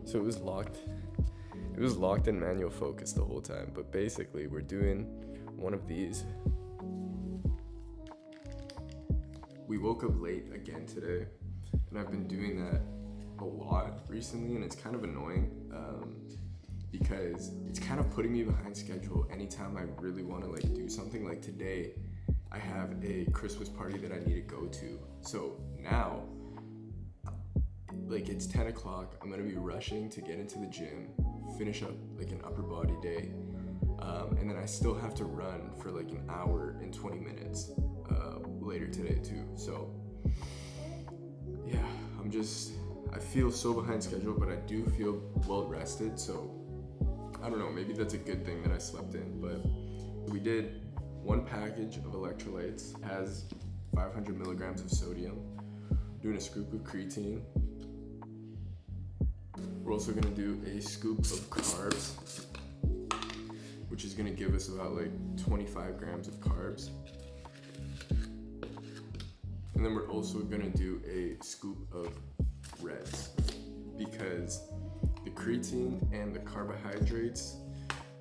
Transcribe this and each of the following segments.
So it was locked in manual focus the whole time, but basically we're doing one of these. We woke up late again today, and I've been doing that a lot recently, and it's kind of annoying because it's kind of putting me behind schedule anytime I really want to like do something. Like today, I have a Christmas party that I need to go to. So now, like it's 10 o'clock, I'm gonna be rushing to get into the gym, finish up like an upper body day, and then I still have to run for like an hour and 20 minutes later today too. So yeah, I feel so behind schedule, but I do feel well rested. So I don't know, maybe that's a good thing that I slept in. But we did one package of electrolytes, has 500 milligrams of sodium, doing a scoop of creatine. We're also gonna do a scoop of carbs, which is gonna give us about like 25 grams of carbs. And then we're also gonna do a scoop of Rezz, because the creatine and the carbohydrates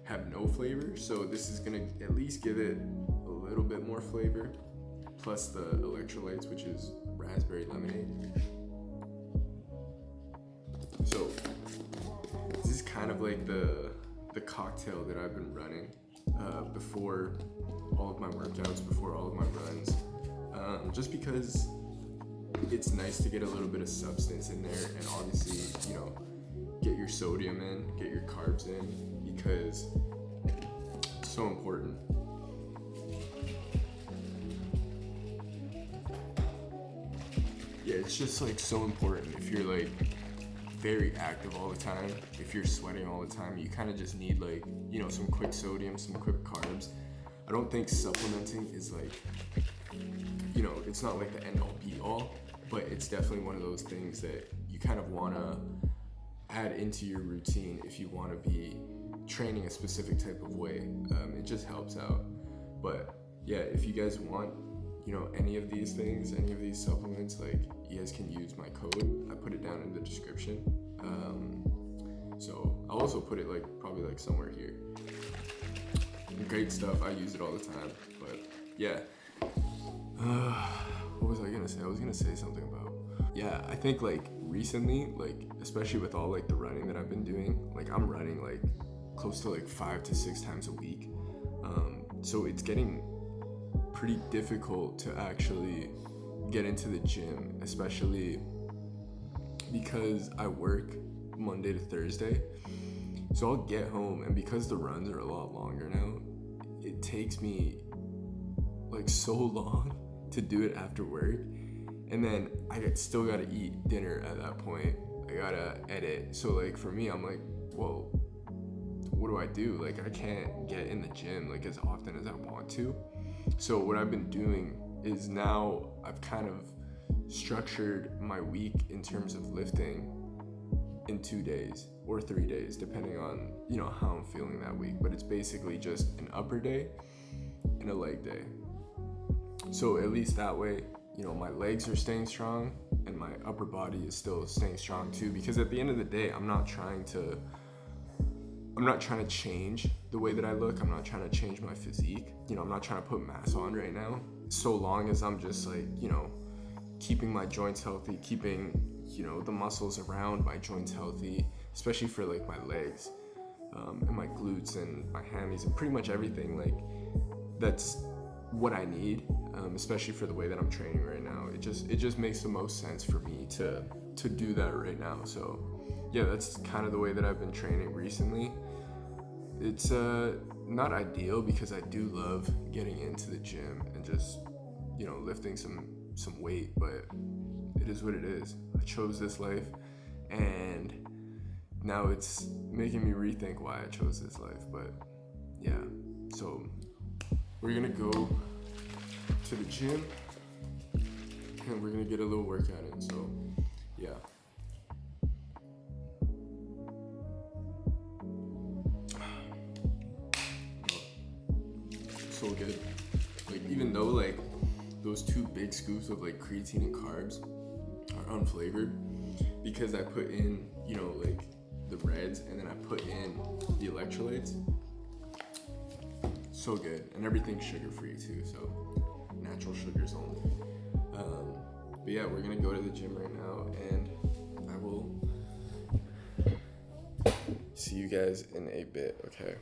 have no flavor, so this is gonna at least give it a little bit more flavor, plus the electrolytes, which is raspberry lemonade. So this is kind of like the cocktail that I've been running before all of my workouts, before all of my runs, just because it's nice to get a little bit of substance in there, and obviously, get your sodium in, get your carbs in, because it's so important. Yeah, it's just like so important. If you're like very active all the time, if you're sweating all the time, you kind of just need like, some quick sodium, some quick carbs. I don't think supplementing is like, it's not like the end all be all, but it's definitely one of those things that you kind of want to add into your routine if you want to be training a specific type of way. It just helps out. But yeah, if you guys want, any of these things, any of these supplements, like you guys can use my code. I put it down in the description. So I'll also put it probably somewhere here. Great stuff. I use it all the time. But yeah. What was I gonna say? I was gonna say something about, I think recently, especially with all the running that I've been doing, I'm running close to 5 to 6 times a week. So it's getting pretty difficult to actually get into the gym, especially because I work Monday to Thursday. So I'll get home, and because the runs are a lot longer now, it takes me so long to do it after work, and then I still gotta eat dinner at that point. I gotta edit. So for me, I'm well, what do I do? I can't get in the gym as often as I want to. So what I've been doing is now I've kind of structured my week in terms of lifting in 2 days or 3 days, depending on how I'm feeling that week. But it's basically just an upper day and a leg day. So at least that way, my legs are staying strong and my upper body is still staying strong too, because at the end of the day, I'm not trying to change the way that I look. I'm not trying to change my physique. I'm not trying to put mass on right now. So long as I'm just keeping my joints healthy, keeping, the muscles around my joints healthy, especially for my legs, and my glutes and my hammies and pretty much everything. That's what I need, especially for the way that I'm training right now. It just makes the most sense for me to do that right now. So yeah, that's kind of the way that I've been training recently. It's not ideal, because I do love getting into the gym and just lifting some weight, but it is what it is. I chose this life, and now it's making me rethink why I chose this life. But yeah, so we're gonna go to the gym and we're gonna get a little workout in. So yeah. So good. Even though those 2 big scoops of creatine and carbs are unflavored, because I put in the reds and then I put in the electrolytes. So good, and everything's sugar-free too, so natural sugars only. But yeah, we're gonna go to the gym right now, and I will see you guys in a bit, okay?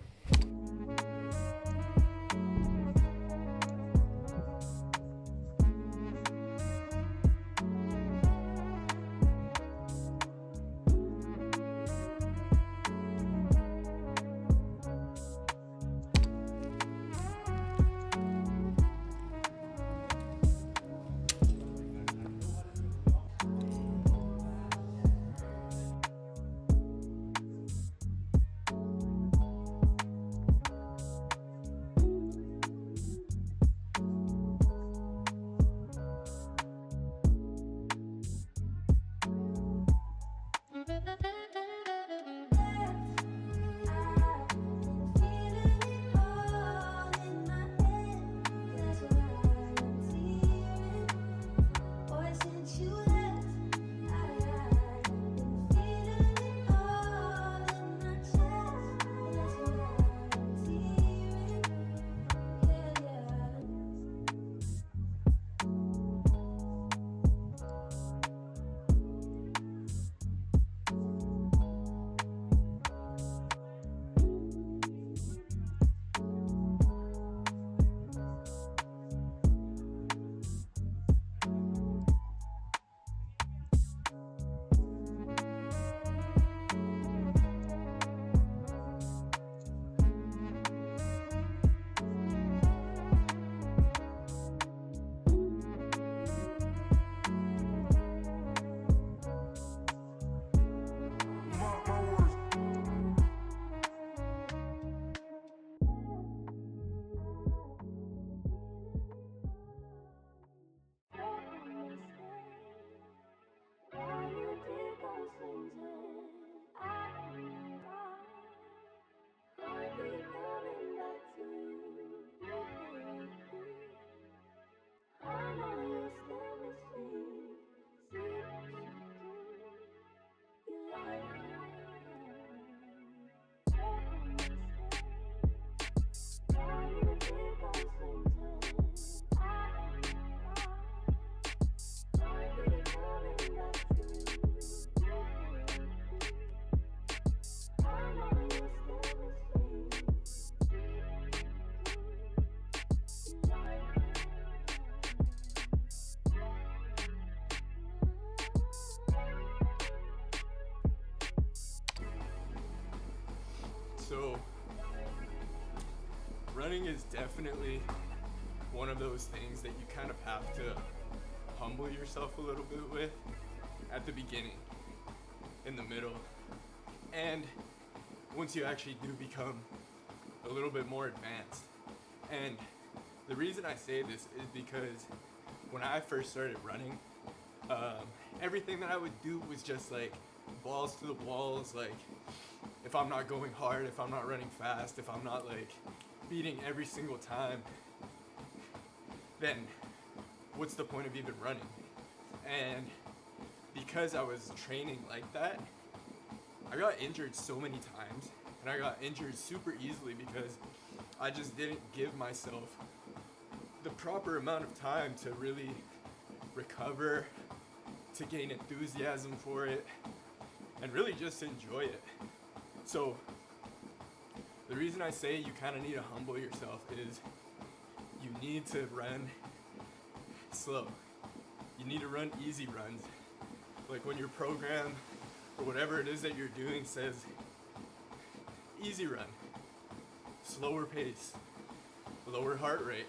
So, running is definitely one of those things that you kind of have to humble yourself a little bit with at the beginning, in the middle, and once you actually do become a little bit more advanced. And the reason I say this is because when I first started running, everything that I would do was just like balls to the walls. Like, if I'm not going hard, if I'm not running fast, if I'm not like beating every single time, then what's the point of even running? And because I was training like that, I got injured so many times, and I got injured super easily because I just didn't give myself the proper amount of time to really recover, to gain enthusiasm for it, and really just enjoy it. So the reason I say you kind of need to humble yourself is you need to run slow. You need to run easy runs. Like when your program or whatever it is that you're doing says easy run, slower pace, lower heart rate,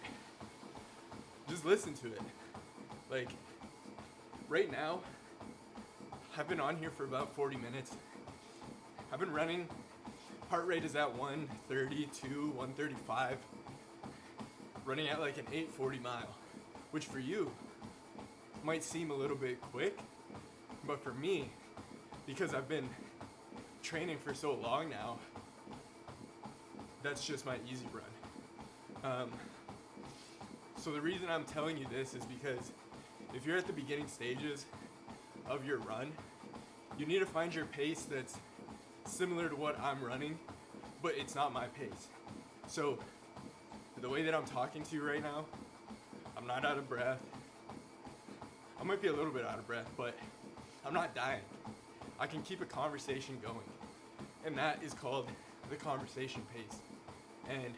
just listen to it. Like right now, I've been on here for about 40 minutes. I've been running, heart rate is at 132, 135, running at like an 840 mile, which for you might seem a little bit quick, but for me, because I've been training for so long now, that's just my easy run. So the reason I'm telling you this is because if you're at the beginning stages of your run, you need to find your pace that's similar to what I'm running, but it's not my pace. So the way that I'm talking to you right now, I'm not out of breath. I might be a little bit out of breath, but I'm not dying. I can keep a conversation going. And that is called the conversation pace. And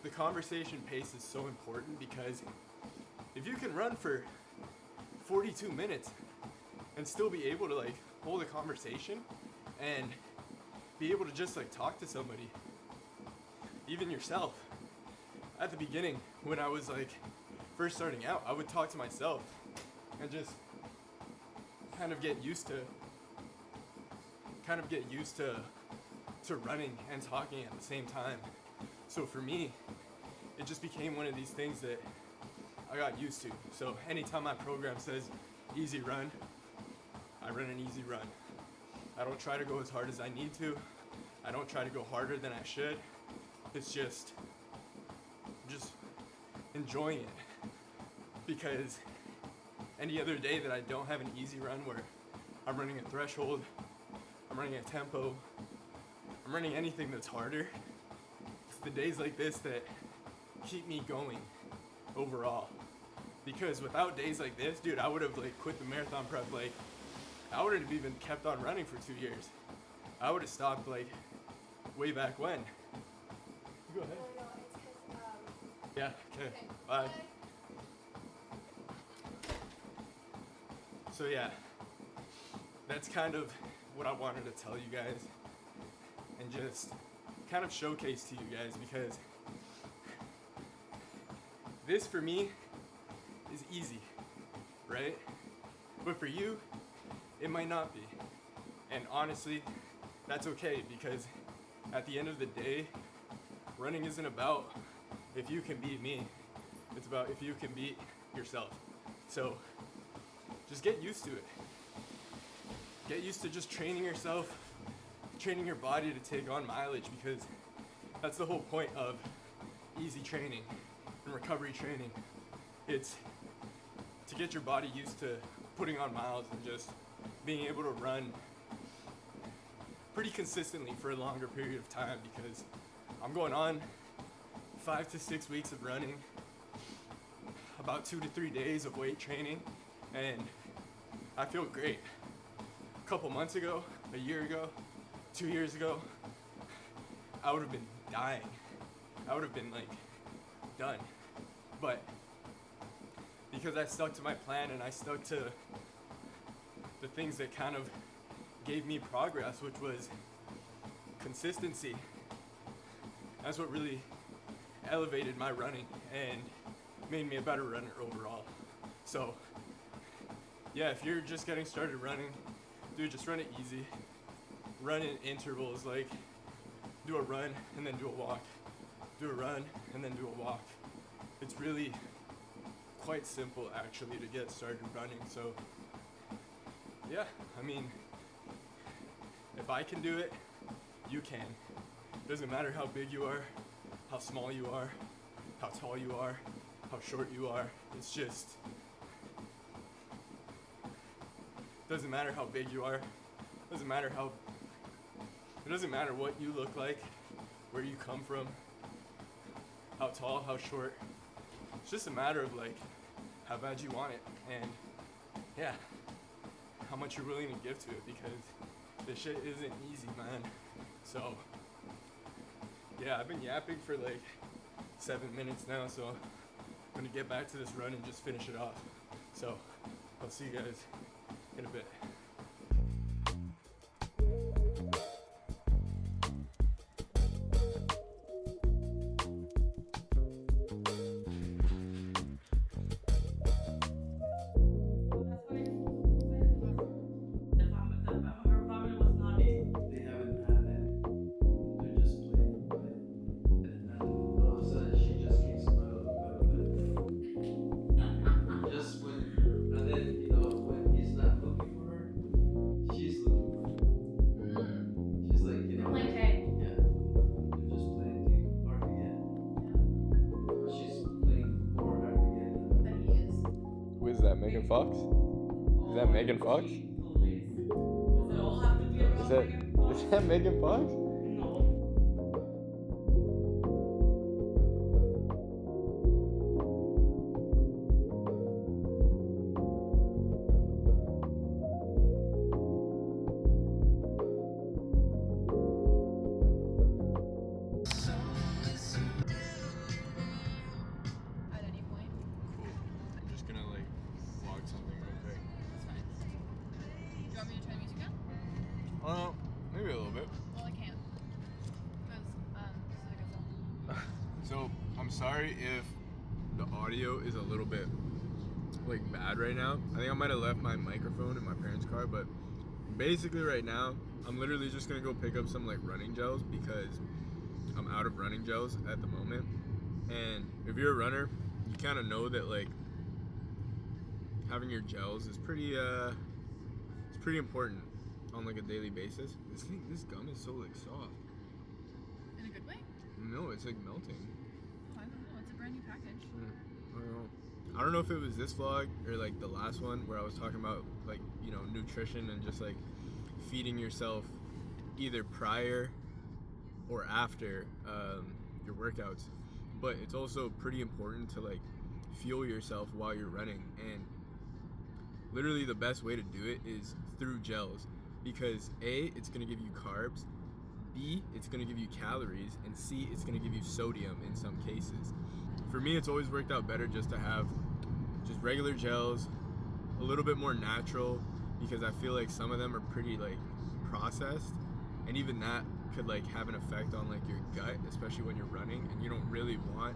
the conversation pace is so important because if you can run for 42 minutes and still be able to like hold a conversation and be able to just like talk to somebody, even yourself. At the beginning, when I was like first starting out, I would talk to myself and just kind of get used to running and talking at the same time. So for me, it just became one of these things that I got used to. So anytime my program says easy run, I run an easy run. I don't try to go as hard as I need to. I don't try to go harder than I should. It's just enjoying it. Because any other day that I don't have an easy run where I'm running a threshold, I'm running a tempo, I'm running anything that's harder, it's the days like this that keep me going overall. Because without days like this, dude, I would have like quit the marathon prep. Like, I wouldn't have even kept on running for 2 years. I would have stopped like way back when. You go ahead. No, it's because, Yeah, okay, bye. So yeah, that's kind of what I wanted to tell you guys and just kind of showcase to you guys, because this for me is easy, right? But for you, it might not be. And honestly, that's okay, because at the end of the day, running isn't about if you can beat me, it's about if you can beat yourself. So just get used to it. Get used to just training yourself, training your body to take on mileage, because that's the whole point of easy training and recovery training. It's to get your body used to putting on miles and just being able to run pretty consistently for a longer period of time, because I'm going on 5 to 6 weeks of running, about 2 to 3 days of weight training, and I feel great. A couple months ago, a year ago, 2 years ago, I would have been dying. I would have been like done. But because I stuck to my plan and I stuck to the things that kind of gave me progress, which was consistency, that's what really elevated my running and made me a better runner overall. So yeah, if you're just getting started running, dude, just run it easy. Run in intervals, like do a run and then do a walk. Do a run and then do a walk. It's really quite simple actually to get started running. So yeah, I mean, if I can do it, you can. Doesn't matter how big you are, how small you are, how tall you are, how short you are. It's just, doesn't matter how big you are. It doesn't matter what you look like, where you come from, how tall, how short. It's just a matter of like how bad you want it, and yeah, how much you're willing to give to it, because this shit isn't easy, man. So yeah, I've been yapping for like 7 minutes now, so I'm gonna get back to this run and just finish it off. So I'll see you guys in a bit. Megan Fox? Is that Megan Fox? Is that Megan Fox? No. At any point. Cool. I'm just gonna like vlog something real quick. That's fine. Do you want me to turn the music down? Maybe a little bit. Well, I can't. Because, this is a good song. So I'm sorry if the audio is a little bit like bad right now. I think I might have left my microphone in my parents' car, but basically right now I'm literally just gonna go pick up some like running gels because I'm out of running gels at the moment. And if you're a runner, you kind of know that like having your gels is pretty important on like a daily basis. This gum is so like soft. In a good way? No, it's like melting. Oh, I don't know. It's a brand new package. I don't know if it was this vlog or like the last one where I was talking about like, you know, nutrition and just like feeding yourself either prior or after your workouts. But it's also pretty important to like fuel yourself while you're running, and literally the best way to do it is through gels, because A, it's gonna give you carbs, B, it's gonna give you calories, and C, it's gonna give you sodium in some cases. For me, it's always worked out better just to have just regular gels, a little bit more natural, because I feel like some of them are pretty like processed, and even that could like have an effect on like your gut, especially when you're running, and you don't really want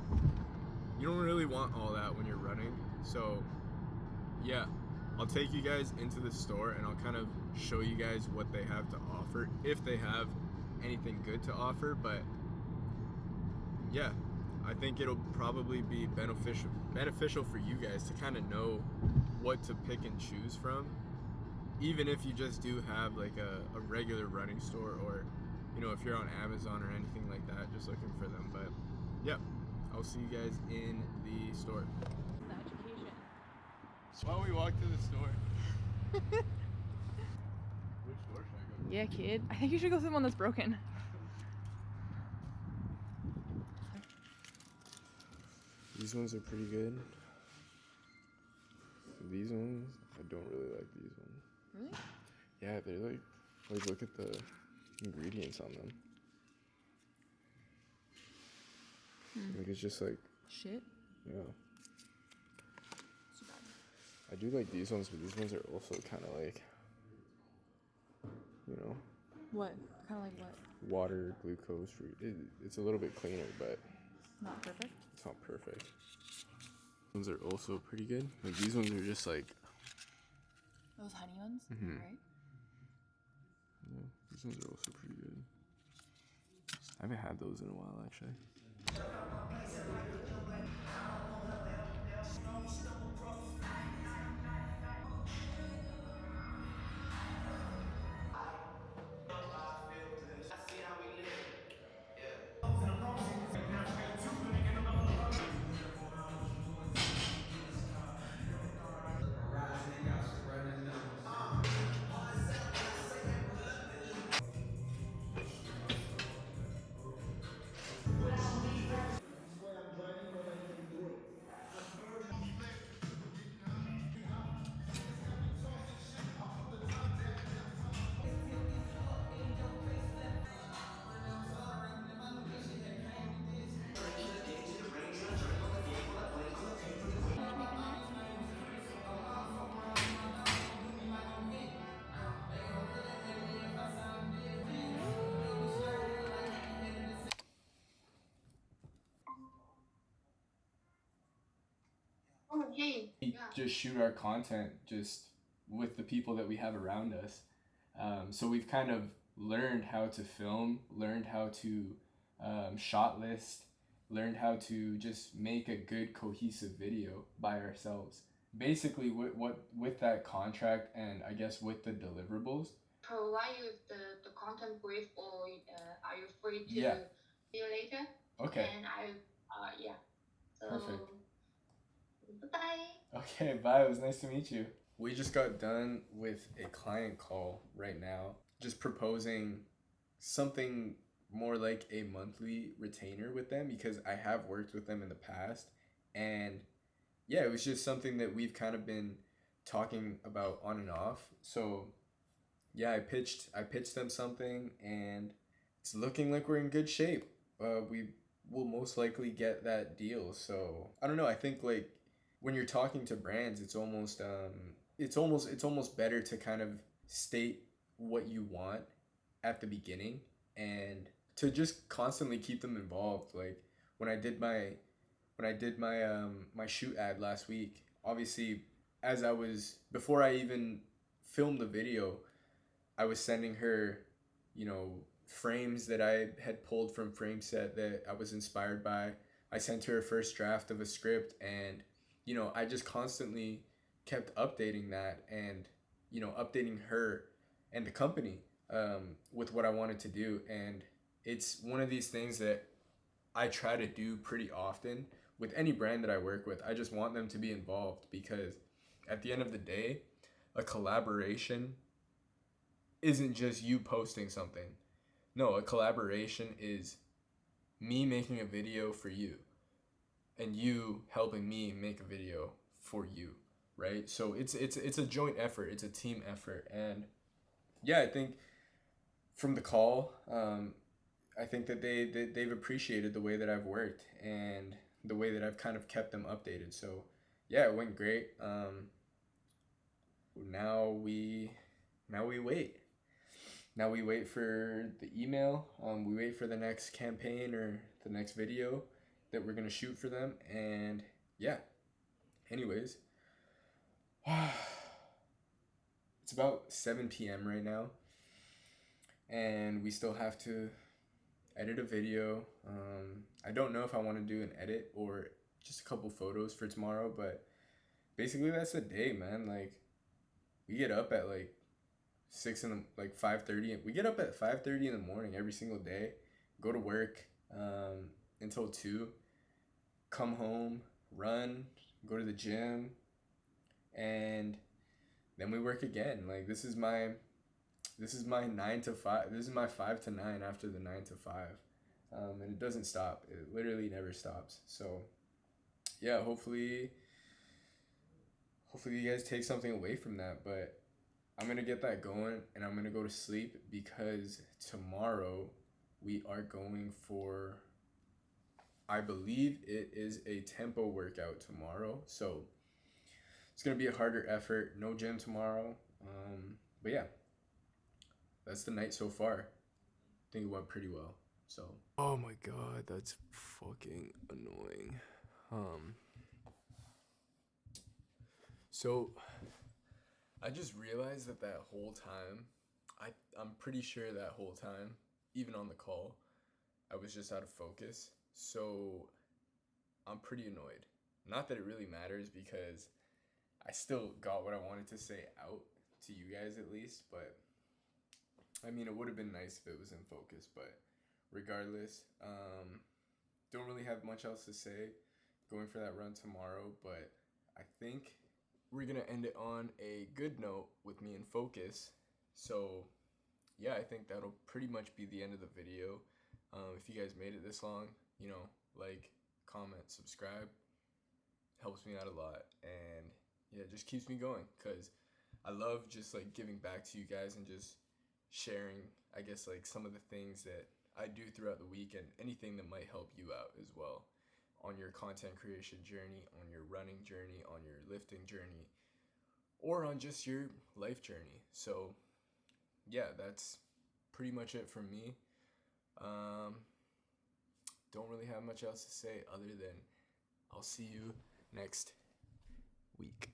all that when you're running. So yeah, I'll take you guys into the store and I'll kind of show you guys what they have to offer, if they have anything good to offer. But yeah, I think it'll probably be beneficial for you guys to kind of know what to pick and choose from, even if you just do have like a regular running store, or you know, if you're on Amazon or anything like that, just looking for them. But yeah, I'll see you guys in the store. The education. So while we walk to the store, which store should I go to? Yeah, kid. I think you should go to the one that's broken. These ones are pretty good. These ones, I don't really like these ones. Really? Yeah, they're like look at the ingredients on them. Like it's just like Shit. yeah. Too bad. I do like these ones, but these ones are also kind of like, you know, What? Kind of like what? water, glucose free. It's a little bit cleaner, but Not perfect? it's not perfect. These ones are also pretty good. Like these ones are just like, Those honey ones? Mhm. Right? yeah, these ones are also pretty good. I haven't had those in a while actually. Oh, hey. Yeah. Just shoot our content just with the people that we have around us. So we've kind of learned how to film, learned how to shot list, learned how to just make a good cohesive video by ourselves. Basically, with that contract and I guess with the deliverables. Provide you the content brief, or are you free to Yeah. see you later? Okay. And yeah. So, Perfect. bye. Okay, bye. It was nice to meet you. We just got done with a client call right now, just proposing something more like a monthly retainer with them, because I have worked with them in the past. And yeah, it was just something that we've kind of been talking about on and off. So yeah, I pitched them something, and it's looking like we're in good shape. We will most likely get that deal. So I don't know. I think like when you're talking to brands, it's almost better to kind of state what you want at the beginning, and to just constantly keep them involved. Like when I did my shoot ad last week, obviously, as I was before I even filmed the video, I was sending her, frames that I had pulled from frame set that I was inspired by. I sent her a first draft of a script, and I just constantly kept updating that, and updating her and the company, with what I wanted to do. And it's one of these things that I try to do pretty often with any brand that I work with. I just want them to be involved, because at the end of the day, a collaboration isn't just you posting something. No, a collaboration is me making a video for you, and you helping me make a video for you, right? So it's a joint effort. It's a team effort. And yeah, I think from the call, I think that they've appreciated the way that I've worked, and the way that I've kind of kept them updated. So yeah, it went great. Now we wait. Now we wait for the email. We wait for the next campaign or the next video that we're gonna shoot for them. And yeah. Anyways, it's about 7 p.m. right now, and we still have to edit a video. I don't know if I want to do an edit or just a couple photos for tomorrow, but basically that's the day, man. Like, we get up at like 5:30. We get up at 5:30 in the morning every single day, go to work until 2, come home, run, go to the gym, and then we work again. Like, this is my 9 to 5. This is my 5 to 9 after the 9 to 5. And it doesn't stop. It literally never stops. So yeah, hopefully you guys take something away from that. But I'm gonna get that going, and I'm gonna go to sleep, because tomorrow we are going for, I believe it is a tempo workout tomorrow. So it's gonna be a harder effort. No gym tomorrow. But yeah, that's the night so far. I think it went pretty well. So, oh my god, that's fucking annoying. So I just realized that whole time, I'm pretty sure that whole time, even on the call, I was just out of focus. So I'm pretty annoyed. Not that it really matters, because I still got what I wanted to say out to you guys at least. But I mean, it would have been nice if it was in focus. But regardless, don't really have much else to say going for that run tomorrow. But I think we're gonna end it on a good note with me in focus. So yeah, I think that'll pretty much be the end of the video. If you guys made it this long, like, comment, subscribe, helps me out a lot. And yeah, it just keeps me going, because I love just like giving back to you guys, and just sharing, I guess, like some of the things that I do throughout the week, and anything that might help you out as well on your content creation journey, on your running journey, on your lifting journey, or on just your life journey. So yeah, that's pretty much it from me. Don't really have much else to say other than I'll see you next week.